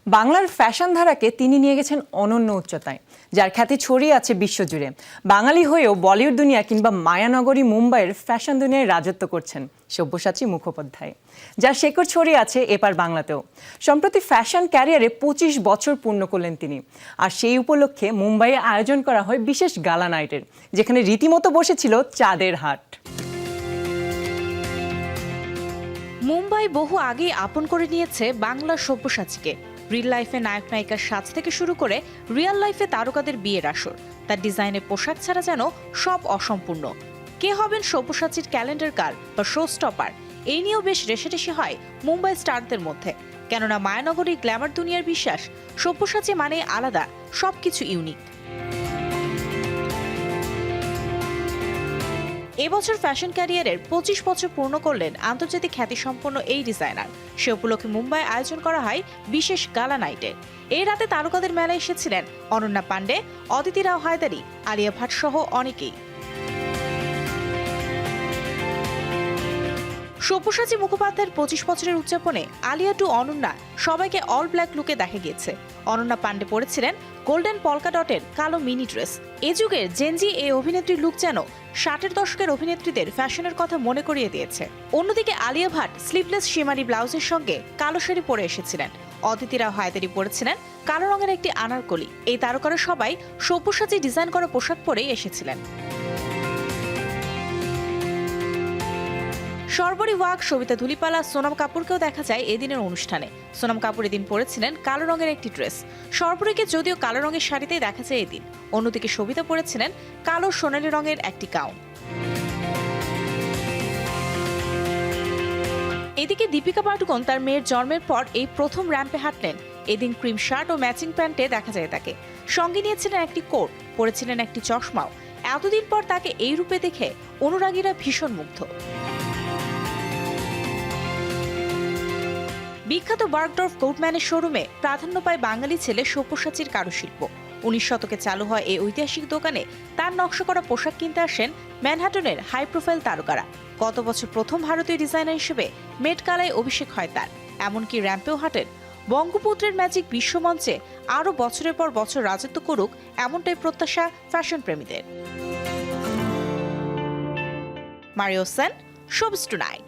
বাংলার ফ্যাশন ধারাকে তিনি নিয়ে গেছেন অনন্য উচ্চতায়, যার খ্যাতি ছড়িয়ে আছে বিশ্বজুড়ে। বাঙালি হয়েও বলিউড দুনিয়া কিংবা মায়ানগরী মুম্বাইয়ের ফ্যাশন দুনিয়ায় রাজত্ব করছেন সব্যসাচী মুখোপাধ্যায়, যার শেকড় ছড়িয়ে আছে এপার বাংলাতেও। সম্প্রতি ফ্যাশন ক্যারিয়ারে 25 বছর পূর্ণ করলেন তিনি, আর সেই উপলক্ষে মুম্বাইয়ে আয়োজন করা হয় বিশেষ গালা নাইটের, যেখানে রীতিমতো বসেছিল চাঁদের হাট। মুম্বাই বহু আগেই আপন করে নিয়েছে বাংলার সব্যসাচীকে। রিল লাইফে নায়ক নায়িকার সাজ থেকে শুরু করে রিয়েল লাইফে তারকাদের বিয়ের আসর, তার ডিজাইনে পোশাক ছাড়া যেন সব অসম্পূর্ণ। কে হবেন সব্যসাচীর ক্যালেন্ডার গার্ল বা শো স্টপার, এই নিয়েও বেশ রেশারেশি হয় মুম্বাই স্টারদের মধ্যে। কেননা মায়ানগরী গ্ল্যামার দুনিয়ার বিশ্বাস, সব্যসাচী মানে আলাদা, সবকিছু ইউনিক। এবছর ফ্যাশন ক্যারিয়ারের 25 বছর পূর্ণ করলেন আন্তর্জাতিক খ্যাতিসম্পন্ন এই ডিজাইনার। সে উপলক্ষে মুম্বাই আয়োজন করা হয় বিশেষ গালা নাইটে। এই রাতে তারকাদের মেলায় এসেছিলেন অনন্যা পান্ডে, অদিতি রাও হায়দারি, আলিয়া ভাট সহ অনেকেই। সব্যসাচী মুখোপাধ্যায়ের 25 বছরের উদযাপনে আলিয়া টু অনন্যা সবাইকে অল ব্ল্যাক লুকে দেখা গিয়েছে। অনন্যা পান্ডে পরেছিলেন গোল্ডেন পলকা ডটের কালো মিনি ড্রেস। এ যুগের জেনজি এই অভিনেত্রীর লুক যেন 60-এর দশকের অভিনেত্রীদের ফ্যাশনের কথা মনে করিয়ে দিয়েছে। অন্যদিকে আলিয়া ভাট স্লিভলেস শিমারি ব্লাউজের সঙ্গে কালো শাড়ি পরে এসেছিলেন। অদিতি রাও হায়দারি পরেছিলেন কালো রঙের একটি আনারকলি। এই তারকারা সবাই সব্যসাচী ডিজাইন করা পোশাক পরেই এসেছিলেন। সর্বরী ওয়াগ, সবিতা ধুলিপালা, সোনাম কাপুরকেও দেখা যায় এদিনের অনুষ্ঠানে। সোনাম কাপুর এদিন পরেছিলেন কালো রঙের একটি ড্রেস। সর্বরীকে যদিও কালো রঙের শাড়িতেই দেখা যায় এদিন। অন্যদিকে সবিতা পরেছিলেন কালো সোনালী রঙের একটি গাউন। এদিকে দীপিকা পাডুকোন তার মেয়ের জন্মের পর এই প্রথম র্যাম্পে হাঁটলেন। এদিন ক্রিম শার্ট ও ম্যাচিং প্যান্টে দেখা যায় তাকে। সঙ্গে নিয়েছিলেন একটি কোট, পরেছিলেন একটি চশমাও। এতদিন পর তাকে এই রূপে দেখে অনুরাগীরা ভীষণ মুগ্ধ। বিখ্যাত বার্গডর্ফ কোটম্যানের শোরুমে প্রাধান্য পায় বাঙালি ছেলে সব্যসাচীর কারুশিল্প। 19 শতকে চালু হয় এই ঐতিহাসিক দোকানে তার নকশা করা পোশাক কিনতে আসেন ম্যানহাটনের হাই প্রোফাইল তারকারা। গত বছর প্রথম ভারতীয় ডিজাইনার হিসেবে মেট গালায় অভিষেক হয় তার। এমনকি র্যাম্পেও হাঁটেন। বঙ্গপুত্রের ম্যাজিক বিশ্বমঞ্চে আরও বছরের পর বছর রাজত্ব করুক, এমনটাই প্রত্যাশা ফ্যাশন প্রেমীদের। Mario Sen, showbiz tonight.